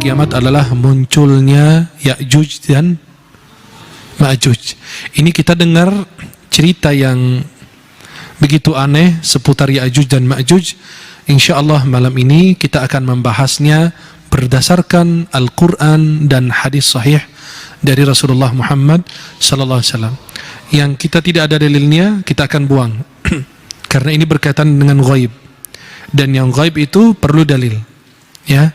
kiamat adalah munculnya Ya'juj dan Ma'juj. Ini kita dengar cerita yang begitu aneh seputar Ya'juj dan Ma'juj. InsyaAllah malam ini kita akan membahasnya berdasarkan Al-Quran dan hadis sahih dari Rasulullah Muhammad sallallahu alaihi wasallam. Yang kita tidak ada dalilnya, kita akan buang. Karena ini berkaitan dengan ghaib. Dan yang ghaib itu perlu dalil. Ya.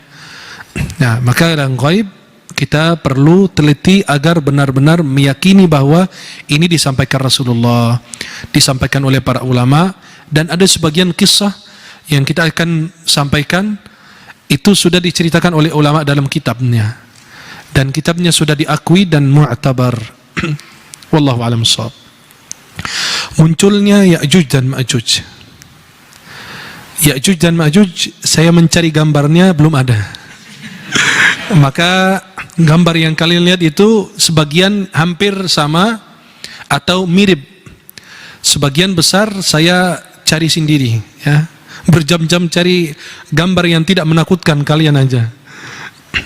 Nah, maka yang ghaib kita perlu teliti agar benar-benar meyakini bahwa ini disampaikan Rasulullah, disampaikan oleh para ulama, dan ada sebagian kisah yang kita akan sampaikan itu sudah diceritakan oleh ulama dalam kitabnya, dan kitabnya sudah diakui dan mu'tabar. Wallahu a'lam bishawab. Munculnya Ya'juj dan Ma'juj. Ya'juj dan Ma'juj, saya mencari gambarnya belum ada. Maka gambar yang kalian lihat itu sebagian hampir sama atau mirip. Sebagian besar saya cari sendiri, ya. Berjam-jam cari gambar yang tidak menakutkan kalian aja.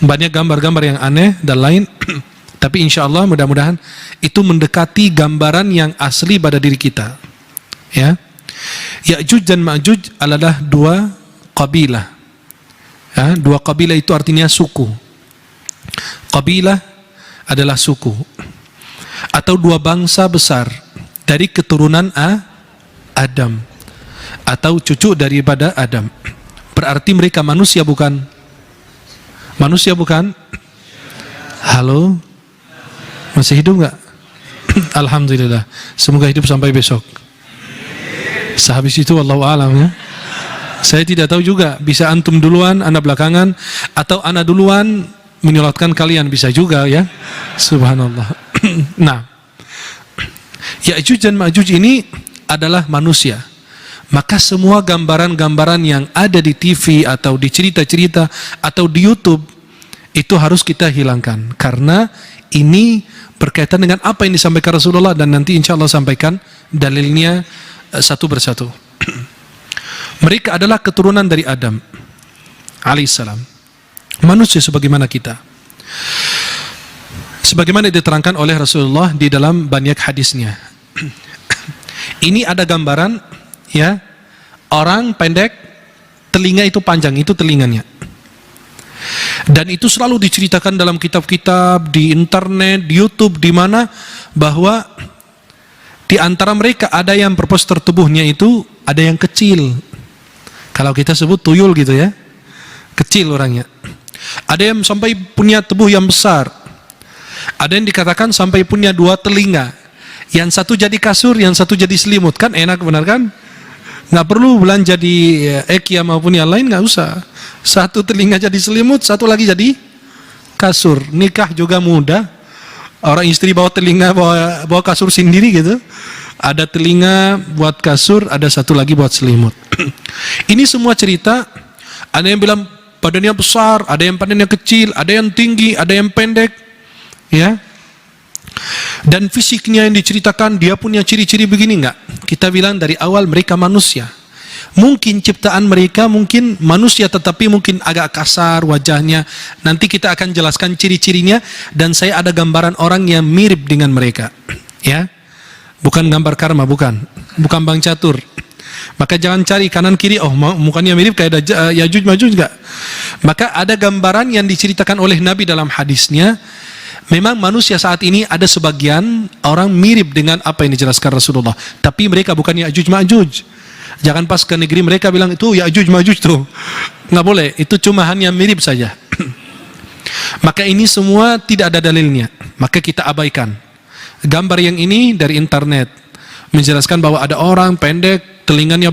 Banyak gambar-gambar yang aneh dan lain. Tapi insya Allah mudah-mudahan itu mendekati gambaran yang asli pada diri kita. Ya. Ya'juj dan Ma'juj adalah dua kabilah. Ya, dua kabilah itu artinya suku. Kabilah adalah suku atau dua bangsa besar dari keturunan Adam atau cucu daripada Adam. Berarti mereka manusia bukan? Manusia bukan? Halo? Masih hidup nggak? Alhamdulillah. Semoga hidup sampai besok. Sehabis itu wallahu a'lam, ya. Saya tidak tahu juga, bisa antum duluan, ana belakangan, atau ana duluan menyolatkan kalian, bisa juga, ya. Subhanallah. Nah, Ya'juj dan Ma'juj ini adalah manusia. Maka semua gambaran-gambaran yang ada di TV atau di cerita-cerita atau di YouTube itu harus kita hilangkan, karena ini berkaitan dengan apa yang disampaikan Rasulullah, dan nanti insya Allah sampaikan dalilnya satu persatu. Mereka adalah keturunan dari Adam alaihissalam, manusia sebagaimana kita, sebagaimana diterangkan oleh Rasulullah di dalam banyak hadisnya. Ini ada gambaran, ya, orang pendek, telinga itu panjang, itu telinganya. Dan itu selalu diceritakan dalam kitab-kitab, di internet, di YouTube, di mana, bahwa di antara mereka ada yang postur tubuhnya itu ada yang kecil. Kalau kita sebut tuyul gitu, ya, kecil orangnya. Ada yang sampai punya tubuh yang besar. Ada yang dikatakan sampai punya dua telinga. Yang satu jadi kasur, yang satu jadi selimut. Kan enak, benar kan? Nggak perlu belanja di IKEA maupun yang lain, nggak usah. Satu telinga jadi selimut, satu lagi jadi kasur. Nikah juga mudah. Orang istri bawa telinga, bawa kasur sendiri gitu. Ada telinga buat kasur, ada satu lagi buat selimut. Ini semua cerita. Ada yang bilang badannya besar, ada yang badannya kecil, ada yang tinggi, ada yang pendek, ya. Dan fisiknya yang diceritakan, dia punya ciri-ciri begini, enggak? Kita bilang dari awal mereka manusia. Mungkin ciptaan mereka mungkin manusia, tetapi mungkin agak kasar wajahnya. Nanti kita akan jelaskan ciri-cirinya, dan saya ada gambaran orang yang mirip dengan mereka, ya. Bukan gambar karma, bukan Bang Catur. Maka jangan cari kanan kiri, oh mukanya mirip kayak Ya'juj Ma'juj, enggak. Maka ada gambaran yang diceritakan oleh Nabi dalam hadisnya. Memang manusia saat ini ada sebagian orang mirip dengan apa yang dijelaskan Rasulullah, tapi mereka bukan Ya'juj Ma'juj. Jangan pas ke negeri mereka bilang itu Ya'juj Ma'juj tuh. Nggak boleh, itu cuma hanya mirip saja. Maka ini semua tidak ada dalilnya, maka kita abaikan. Gambar yang ini dari internet menjelaskan bahwa ada orang pendek, telinganya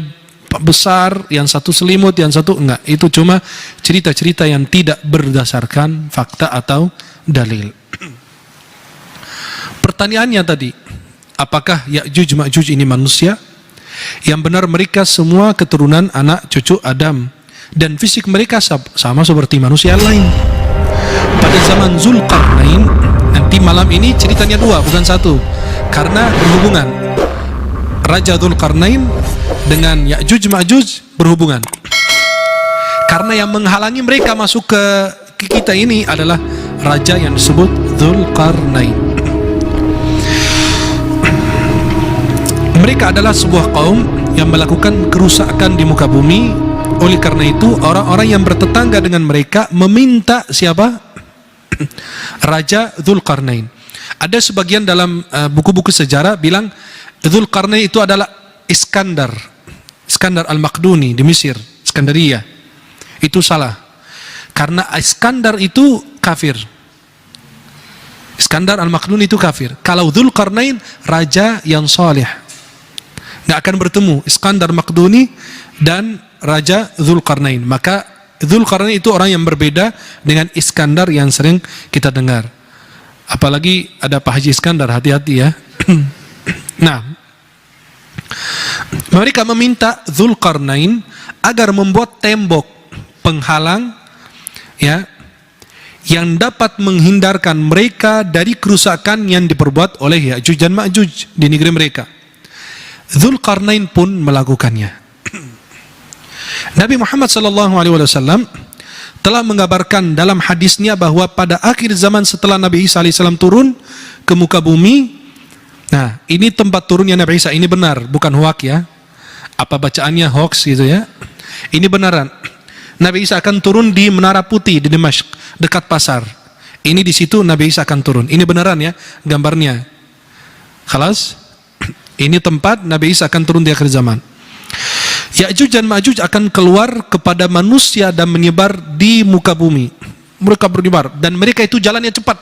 besar, yang satu selimut, yang satu enggak. Itu cuma cerita-cerita yang tidak berdasarkan fakta atau dalil. Pertanyaannya tadi, apakah Ya'juj Ma'juj ini manusia? Yang benar mereka semua keturunan anak cucu Adam, dan fisik mereka sama seperti manusia lain. Pada zaman Zulkarnain, nanti malam ini ceritanya dua, bukan satu, karena berhubungan. Raja Zulkarnain dengan Ya'juj Ma'juj berhubungan. Karena yang menghalangi mereka masuk ke bagi kita ini adalah raja yang disebut Dzulqarnain. Mereka adalah sebuah kaum yang melakukan kerusakan di muka bumi. Oleh karena itu orang-orang yang bertetangga dengan mereka meminta siapa? Raja Dzulqarnain. Ada sebagian dalam buku-buku sejarah bilang Dzulqarnain itu adalah Iskandar Al-Maqduni di Mesir, Iskandaria. Itu salah, karena Iskandar itu kafir. Iskandar Al-Maqduni itu kafir. Kalau Dzulqarnain raja yang saleh, nggak akan bertemu Iskandar Maqduni dan raja Dzulqarnain. Maka Dzulqarnain itu orang yang berbeda dengan Iskandar yang sering kita dengar. Apalagi ada Pak Haji Iskandar, hati-hati ya. Nah, mereka meminta Dzulqarnain agar membuat tembok penghalang ya, yang dapat menghindarkan mereka dari kerusakan yang diperbuat oleh Ya'juj dan Ma'juj di negeri mereka. Dzulqarnain pun melakukannya. Nabi Muhammad SAW telah mengabarkan dalam hadisnya bahwa pada akhir zaman setelah Nabi Isa AS turun ke muka bumi, nah ini tempat turunnya Nabi Isa, ini benar, bukan hoax ya. Apa bacaannya hoax gitu ya? Ini benaran. Nabi Isa akan turun di Menara Putih di Damashq, dekat pasar. Ini di situ Nabi Isa akan turun. Ini benaran ya, gambarnya. Khalas? Ini tempat Nabi Isa akan turun di akhir zaman. Ya'juj dan Ma'juj akan keluar kepada manusia dan menyebar di muka bumi. Mereka menyebar dan mereka itu jalannya cepat.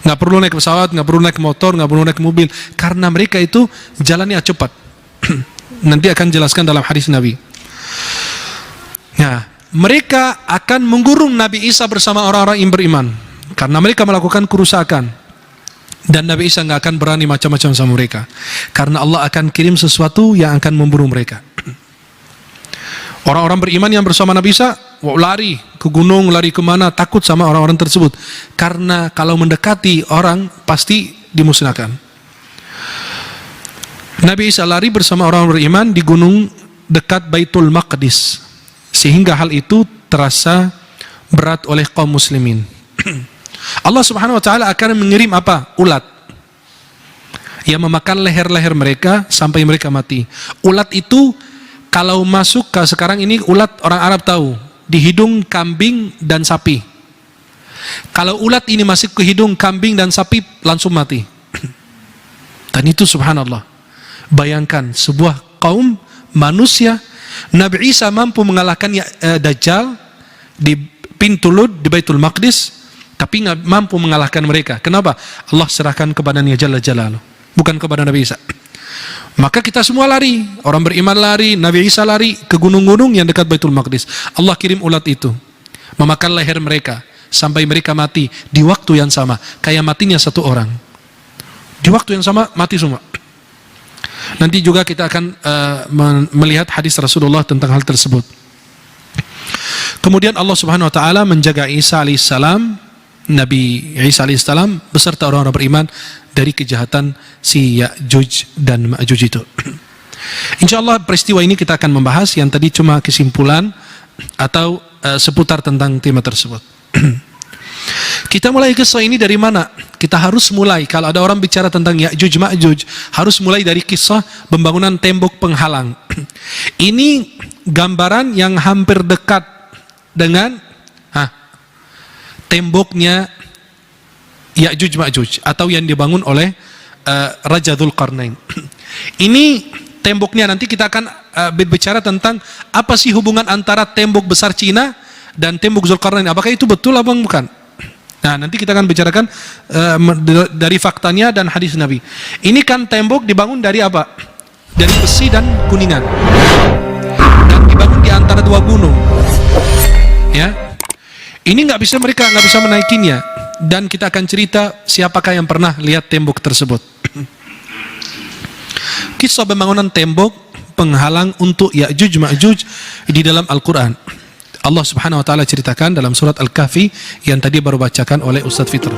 Nggak perlu naik pesawat, nggak perlu naik motor, nggak perlu naik mobil, karena mereka itu jalannya cepat. Nanti akan jelaskan dalam hadis Nabi. Nah, mereka akan menggurung Nabi Isa bersama orang-orang yang beriman karena mereka melakukan kerusakan. Dan Nabi Isa nggak akan berani macam-macam sama mereka, karena Allah akan kirim sesuatu yang akan membunuh mereka. Orang-orang beriman yang bersama Nabi Isa lari ke gunung, lari kemana, takut sama orang-orang tersebut, karena kalau mendekati orang pasti dimusnahkan. Nabi Isa lari bersama orang beriman di gunung dekat Baitul Maqdis, sehingga hal itu terasa berat oleh kaum muslimin. Allah Subhanahu wa taala akan mengirim apa? Ulat yang memakan leher-leher mereka sampai mereka mati. Ulat itu kalau masuk ke sekarang ini, ulat orang Arab tahu, di hidung kambing dan sapi. Kalau ulat ini masuk ke hidung kambing dan sapi langsung mati. Dan itu subhanallah. Bayangkan sebuah kaum manusia, Nabi Isa mampu mengalahkan Dajjal di pintu Lud di Baitul Maqdis, tapi nggak mampu mengalahkan mereka. Kenapa? Allah serahkan kepadanya Jalla Jalaluh, bukan kepada Nabi Isa. Maka kita semua lari, orang beriman lari, Nabi Isa lari ke gunung-gunung yang dekat Baitul Maqdis. Allah kirim ulat itu memakan leher mereka sampai mereka mati di waktu yang sama, kayak matinya satu orang. Di waktu yang sama mati semua. Nanti juga kita akan melihat hadis Rasulullah tentang hal tersebut. Kemudian Allah Subhanahu wa taala menjaga Isa alaihissalam, Nabi Isa alaihissalam beserta orang-orang beriman dari kejahatan si Ya'juj dan Ma'juj itu. InsyaAllah peristiwa ini kita akan membahas, yang tadi cuma kesimpulan atau seputar tentang tema tersebut. Kita mulai kisah ini dari mana? Kita harus mulai, kalau ada orang bicara tentang Ya'juj Ma'juj, harus mulai dari kisah pembangunan tembok penghalang. Ini gambaran yang hampir dekat dengan temboknya Ya'juj Ma'juj atau yang dibangun oleh Raja Dzulqarnain. Ini temboknya, nanti kita akan berbicara tentang apa sih hubungan antara tembok besar Cina dan tembok Dzulqarnain. Apakah itu betul atau bukan? Nah, nanti kita akan bicarakan dari faktanya dan hadis Nabi. Ini kan tembok dibangun dari apa? Dari besi dan kuningan. Dan dibangun di antara dua gunung. Ya. Ini mereka nggak bisa menaikinya, dan kita akan cerita siapakah yang pernah lihat tembok tersebut. Kisah pembangunan tembok penghalang untuk Ya'juj Ma'juj di dalam Al-Quran. Allah Subhanahu wa taala ceritakan dalam surat Al-Kahfi yang tadi baru bacakan oleh Ustaz Fitr.